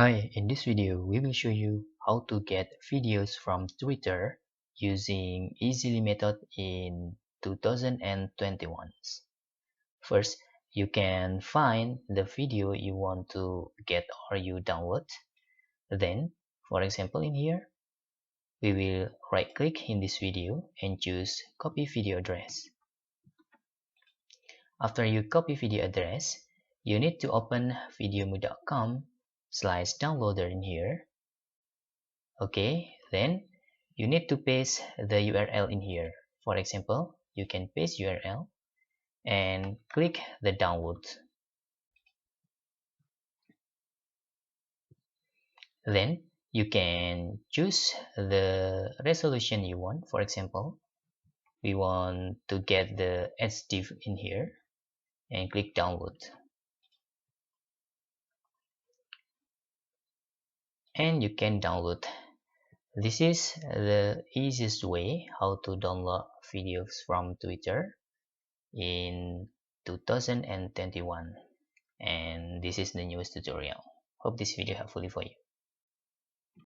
Hi, in this video, we will show you how to get videos from Twitter using Easily method in 2021. First, you can find the video you want to get or you download. Then, for example, in here, we will right-click in this video and choose Copy Video Address. After you copy video address, you need to open videomu.com/downloader in here. Okay, then you need to paste the URL in here. For example, you can paste URL and click the download. Then you can choose the resolution you want. For example, we want to get the HD in here and click download. And you can download. This is the easiest way how to download videos from Twitter in 2021. And this is the newest tutorial. Hope this video helpful for you.